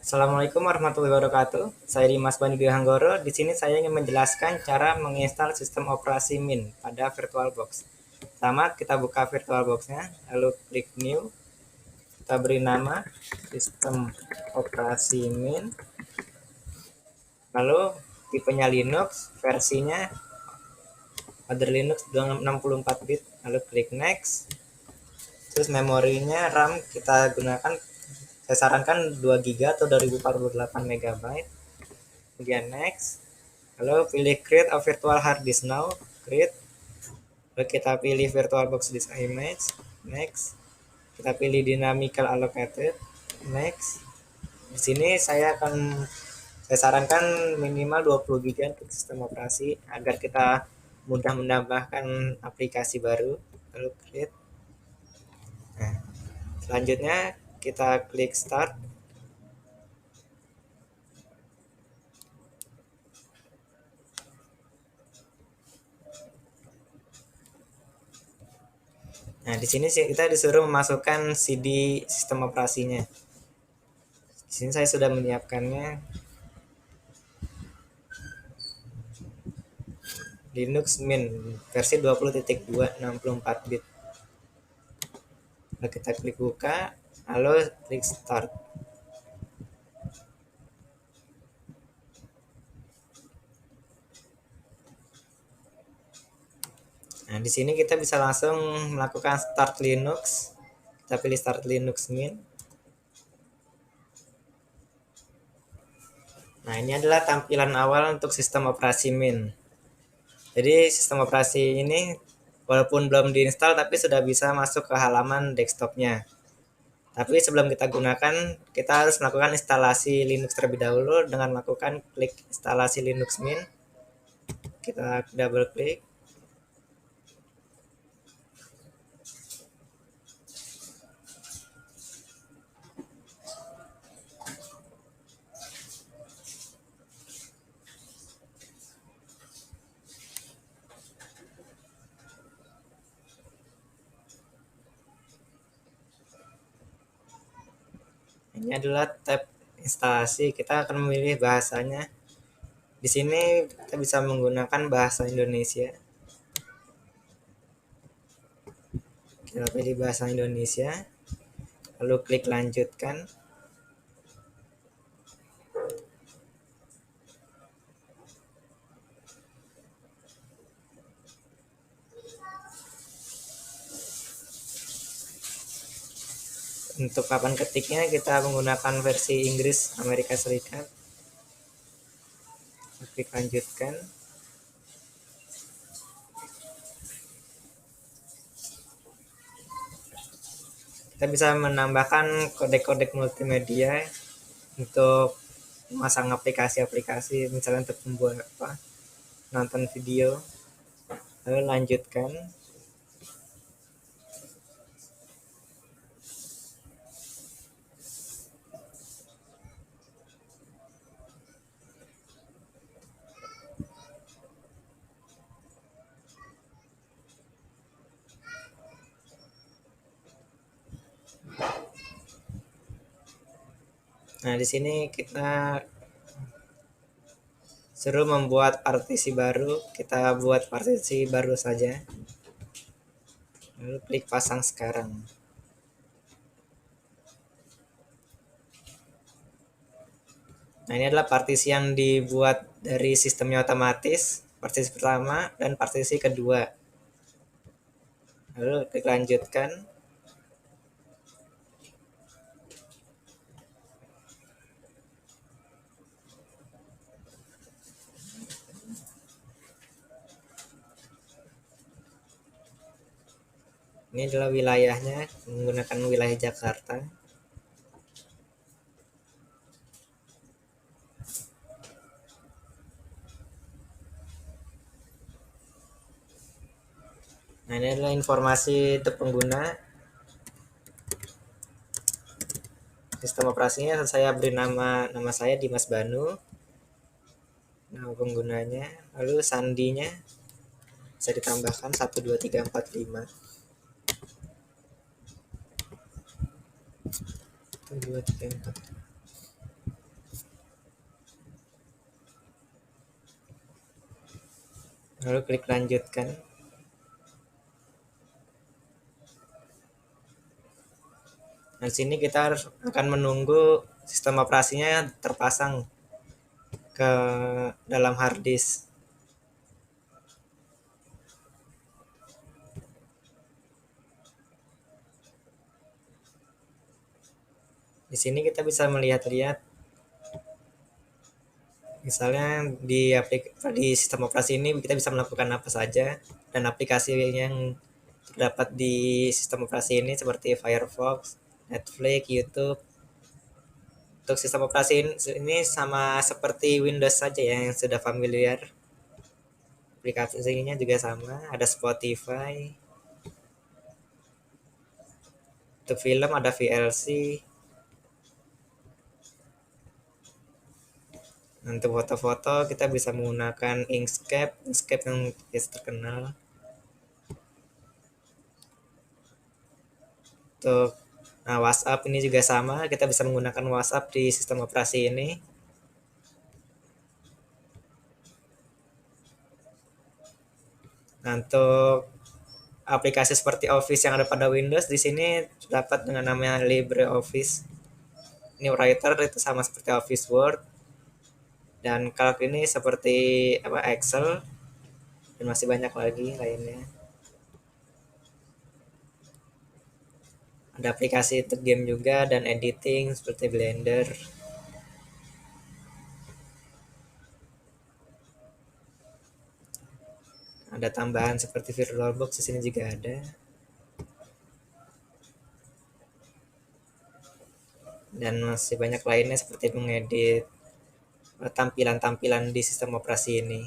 Assalamualaikum warahmatullahi wabarakatuh. Saya Dimas Bani Hanggoro. Di sini saya ingin menjelaskan cara menginstal sistem operasi Min pada VirtualBox. Pertama, kita buka VirtualBox-nya, lalu klik New. Kita beri nama sistem operasi Min. Lalu tipenya Linux, versinya Mother Linux 64 bit. Lalu klik Next. Terus memorinya RAM kita gunakan, saya sarankan 2 GB atau 2048 MB. Kemudian Next. Lalu pilih create a virtual hard disk now. Create. Lalu kita pilih VirtualBox disk image. Next. Kita pilih dynamical allocated. Next. Di sini saya sarankan minimal 20 GB untuk sistem operasi agar kita mudah menambahkan aplikasi baru. Lalu create. Nah, selanjutnya kita klik start. Nah, di sini kita disuruh memasukkan CD sistem operasinya. Di sini saya sudah menyiapkannya. Linux Mint versi 20.2 64 bit. Lalu kita klik buka, lalu klik start. Nah, di sini kita bisa langsung melakukan start Linux. Kita pilih start Linux Mint. Nah, ini adalah tampilan awal untuk sistem operasi Mint. Jadi sistem operasi ini walaupun belum diinstal tapi sudah bisa masuk ke halaman desktopnya. Tapi sebelum kita gunakan, kita harus melakukan instalasi Linux terlebih dahulu dengan melakukan klik instalasi Linux Mint. Kita double klik. Ini adalah tab instalasi. Kita akan memilih bahasanya. Di sini kita bisa menggunakan bahasa Indonesia. Kita pilih bahasa Indonesia, lalu klik lanjutkan. Untuk papan ketiknya kita menggunakan versi Inggris Amerika Serikat. Klik lanjutkan. Kita bisa menambahkan kodek-kodek multimedia untuk memasang aplikasi-aplikasi, misalnya untuk membuat nonton video. Lalu lanjutkan. Nah, di sini kita suruh membuat partisi baru. Kita buat partisi baru saja. Lalu klik pasang sekarang. Nah, ini adalah partisi yang dibuat dari sistemnya otomatis, partisi pertama dan partisi kedua. Lalu klik lanjutkan. Ini adalah wilayahnya, menggunakan wilayah Jakarta. Nah, ini adalah informasi untuk pengguna. Sistem operasinya saya beri nama saya Dimas Banu. Nama penggunanya, lalu sandinya bisa ditambahkan 1 2 3 4 5. 1 2 3 4. lalu klik lanjutkan. Di sini kita akan menunggu sistem operasinya terpasang ke dalam hard disk. Di sini kita bisa melihat-lihat, misalnya di sistem operasi ini kita bisa melakukan apa saja, dan aplikasi yang terdapat di sistem operasi ini seperti Firefox, Netflix, YouTube. Untuk sistem operasi ini sama seperti Windows saja ya, yang sudah familiar. Aplikasinya juga sama, ada Spotify. Untuk film ada VLC. Untuk foto-foto kita bisa menggunakan Inkscape yang biasa terkenal. Untuk WhatsApp ini juga sama, kita bisa menggunakan WhatsApp di sistem operasi ini. Nah, untuk aplikasi seperti Office yang ada pada Windows di sini dapat dengan namanya LibreOffice. Ini writer itu sama seperti Office Word, dan Calc ini seperti Excel, dan masih banyak lagi lainnya. Ada aplikasi untuk game juga dan editing seperti Blender. Ada tambahan seperti VirtualBox di sini juga ada. Dan masih banyak lainnya seperti mengedit tampilan-tampilan di sistem operasi ini.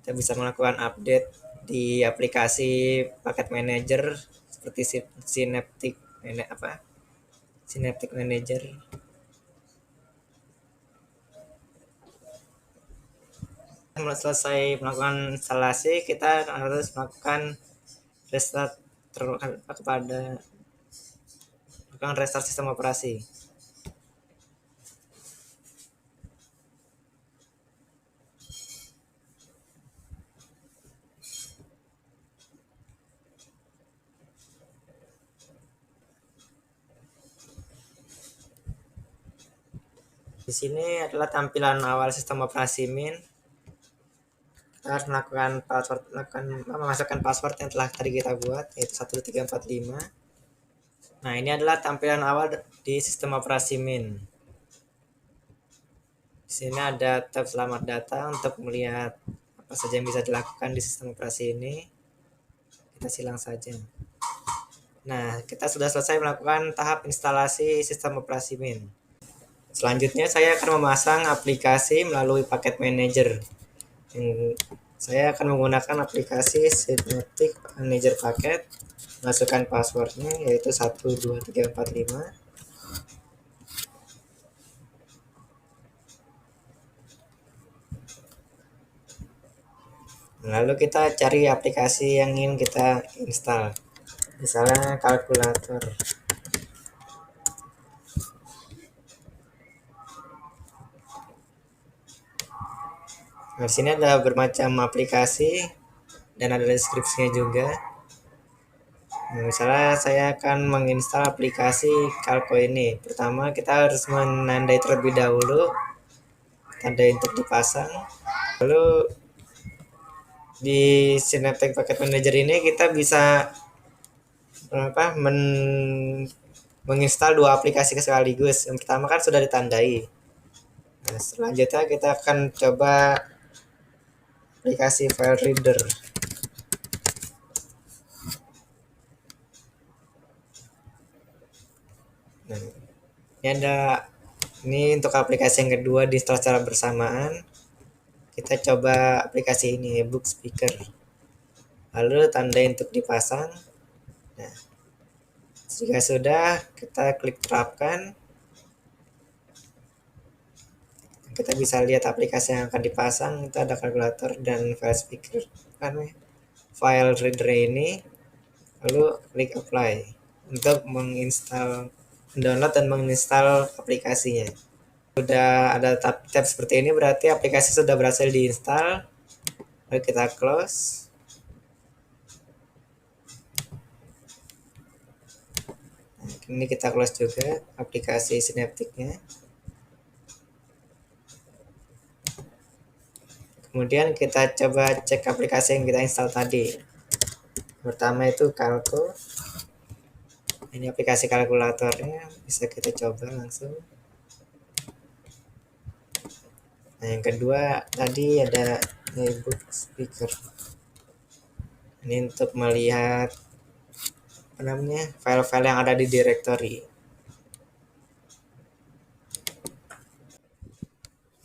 Kita bisa melakukan update di aplikasi paket manager seperti Synaptic Manager. Selesai melakukan instalasi, kita harus melakukan restart sistem operasi. Di sini adalah tampilan awal sistem operasi Mint. Kita harus memasukkan password yang telah tadi kita buat, yaitu 1345. Nah, ini adalah tampilan awal di sistem operasi Mint. Di sini ada tab selamat datang untuk melihat apa saja yang bisa dilakukan di sistem operasi ini. Kita silang saja. Nah, kita sudah selesai melakukan tahap instalasi sistem operasi Mint. Selanjutnya saya akan memasang aplikasi melalui paket manager. Saya akan menggunakan aplikasi Synaptic Manager Paket. Masukkan passwordnya yaitu 12345. Lalu kita cari aplikasi yang ingin kita install. Misalnya kalkulator. Nah, di sini ada bermacam aplikasi dan ada deskripsinya juga. Nah, misalnya saya akan menginstal aplikasi Calco ini. Pertama kita harus menandai terlebih dahulu, tandai untuk dipasang. Lalu di Synaptic Packet Manager ini kita bisa menginstal dua aplikasi sekaligus. Yang pertama kan sudah ditandai. Nah, selanjutnya kita akan coba aplikasi file reader. Nah, ini untuk aplikasi yang kedua di secara bersamaan. Kita coba aplikasi ini, Book Speaker. Lalu tandai untuk dipasang. Nah, jika sudah, kita klik terapkan. Kita bisa lihat aplikasi yang akan dipasang. Itu ada kalkulator dan file speaker, file reader ini. Lalu klik apply untuk menginstal, mendownload dan menginstal aplikasinya. Sudah ada tab seperti ini, berarti aplikasi sudah berhasil diinstal. Lalu kita close. Nah, ini kita close juga aplikasi Synaptic-nya. Kemudian kita coba cek aplikasi yang kita install tadi. Pertama itu Calco. Ini aplikasi kalkulatornya, bisa kita coba langsung. Nah, yang kedua tadi ada notebook speaker. Ini untuk melihat apa namanya file-file yang ada di directory.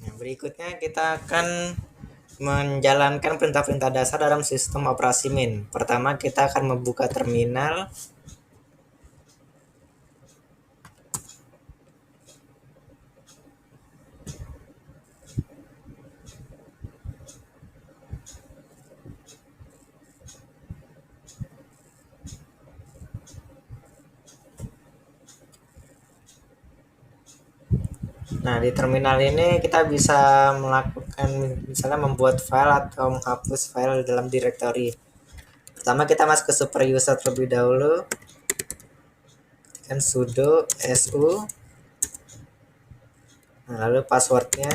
Nah, berikutnya kita akan menjalankan perintah-perintah dasar dalam sistem operasi Min. Pertama kita akan membuka terminal. Nah, di terminal ini kita bisa melakukan misalnya membuat file atau menghapus file dalam directory. Pertama kita masuk ke super user terlebih dahulu. Kan sudo su. Nah, lalu passwordnya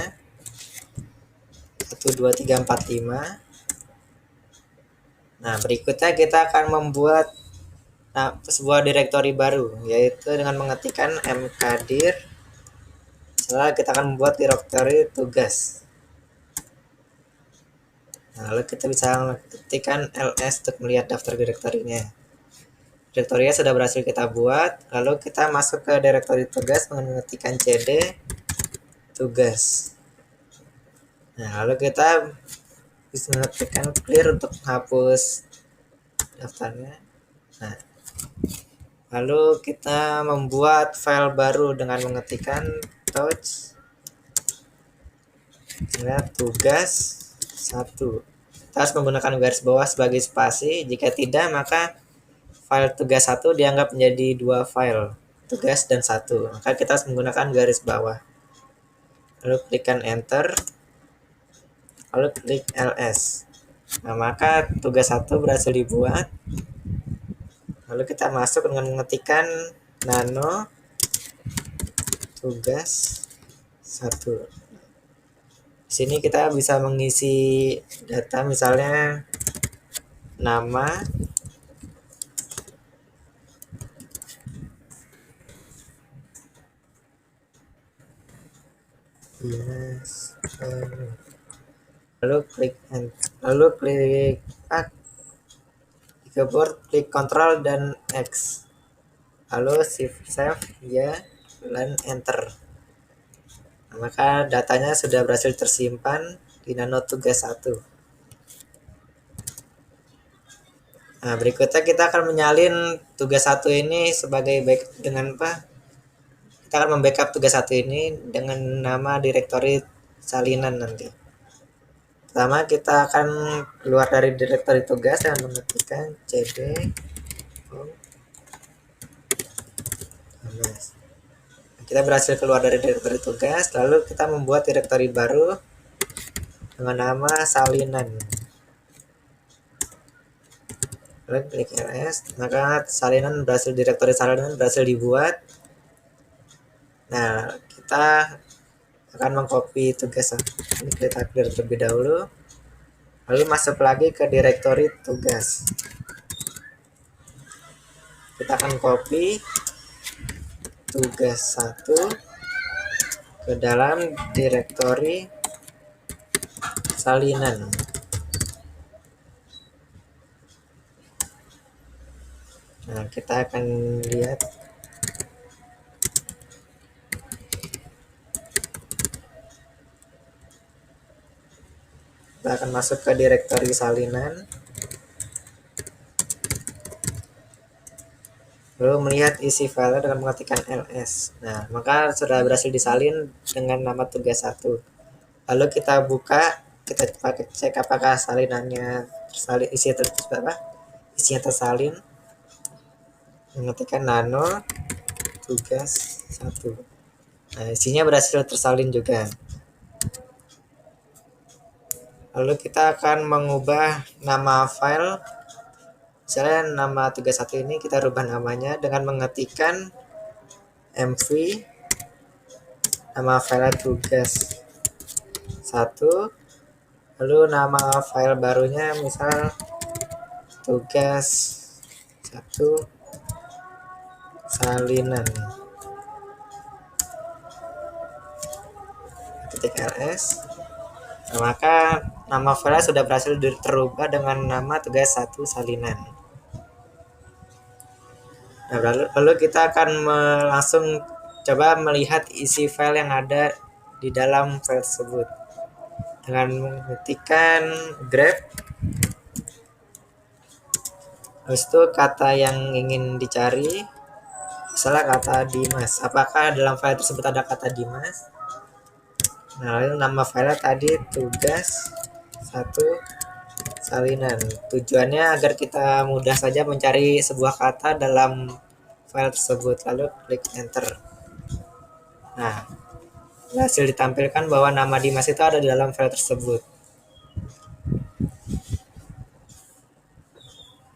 12345. Nah, berikutnya kita akan membuat sebuah directory baru, yaitu dengan mengetikkan mkdir. Setelah kita akan membuat directory tugas. Nah, lalu kita bisa ketikkan ls untuk melihat daftar direktorinya. Direktorinya sudah berhasil kita buat. Lalu kita masuk ke directory tugas dengan mengetikkan cd tugas. Nah, lalu kita bisa mengetikkan clear untuk menghapus daftarnya. Nah, lalu kita membuat file baru dengan mengetikkan touch tugas 1. Kita harus menggunakan garis bawah sebagai spasi. Jika tidak, maka file tugas 1 dianggap menjadi 2 file, tugas dan 1. Maka kita harus menggunakan garis bawah. Lalu klikkan enter. Lalu klik ls. Nah, maka tugas 1 berhasil dibuat. Lalu kita masuk dengan mengetikkan nano tugas 1. Di sini kita bisa mengisi data, misalnya nama, yes, lalu klik keyboard, klik Ctrl dan X, lalu shift save ya, dan enter. Nah, maka datanya sudah berhasil tersimpan di nano tugas 1. Nah, berikutnya kita akan menyalin tugas 1 ini sebagai dengan apa? Kita akan membackup tugas 1 ini dengan nama directory salinan nanti. Pertama kita akan keluar dari directory tugas dengan mengetikkan cd home. Kita berhasil keluar dari directory tugas, lalu kita membuat directory baru dengan nama salinan. Lalu klik ls, maka salinan berhasil, directory salinan berhasil dibuat. Nah, kita akan mengcopy tugas ini, kita clear terlebih dahulu, lalu masuk lagi ke directory tugas. Kita akan copy tugas 1 ke dalam directory salinan. Nah, kita akan lihat kita akan masuk ke directory salinan, lalu melihat isi file dengan mengetikkan ls. Nah, maka sudah berhasil disalin dengan nama tugas 1. Lalu kita buka, kita cek apakah salinannya tersalin, isinya tersalin. Mengetikkan nano tugas 1. Nah, isinya berhasil tersalin juga. Lalu kita akan mengubah nama file. Misalnya nama tugas 1 ini kita rubah namanya dengan mengetikkan mv nama file tugas 1, lalu nama file barunya misal tugas 1 salinan, ketik ls. Nah, maka nama file sudah berhasil terubah dengan nama tugas 1 salinan. Nah, lalu kita akan langsung coba melihat isi file yang ada di dalam file tersebut dengan mengetikkan grep, habis itu kata yang ingin dicari, misalnya kata Dimas. Apakah dalam file tersebut ada kata Dimas? Nah, lalu nama file tadi tugas 1 salinan. Tujuannya agar kita mudah saja mencari sebuah kata dalam file tersebut, lalu klik enter. Nah, hasil ditampilkan bahwa nama Dimas itu ada di dalam file tersebut.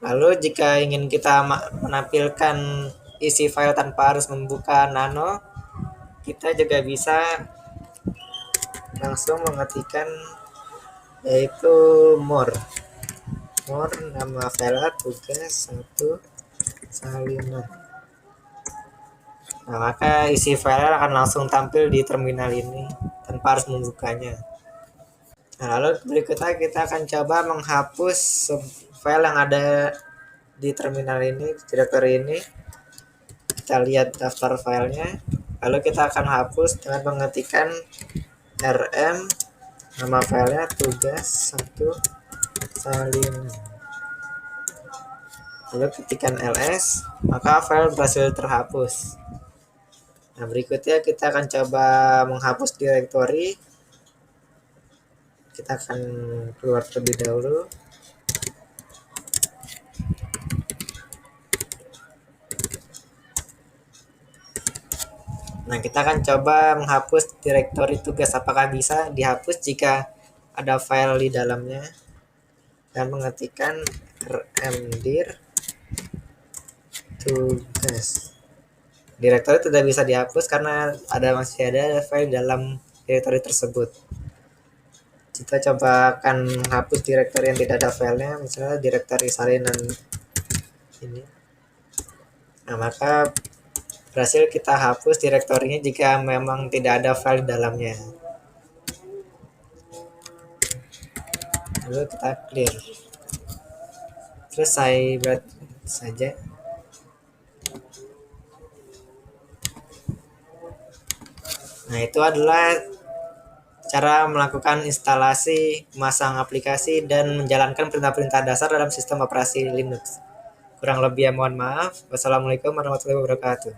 Lalu jika ingin kita menampilkan isi file tanpa harus membuka nano, kita juga bisa langsung mengetikkan yaitu more nama file tugas 1 salinan. Nah, maka isi file akan langsung tampil di terminal ini tanpa harus membukanya. Nah, lalu berikutnya kita akan coba menghapus file yang ada di terminal ini, directory ini. Kita lihat daftar filenya, lalu kita akan hapus dengan mengetikkan rm nama filenya tugas 1 salinan, lalu ketikkan ls, maka file berhasil terhapus. Nah, berikutnya kita akan coba menghapus directory. Kita akan keluar terlebih dahulu. Nah, kita akan coba menghapus directory tugas. Apakah bisa dihapus jika ada file di dalamnya? Dan mengetikkan rmdir tugas. Directory tidak bisa dihapus karena masih ada file dalam directory tersebut. Kita coba akan hapus directory yang tidak ada filenya, misalnya directory salinan ini. Nah, maka berhasil kita hapus direktorinya jika memang tidak ada file di dalamnya. Lalu kita clear. Selesai buat saja. Nah, itu adalah cara melakukan instalasi, memasang aplikasi, dan menjalankan perintah-perintah dasar dalam sistem operasi Linux. Kurang lebih mohon maaf. Wassalamualaikum warahmatullahi wabarakatuh.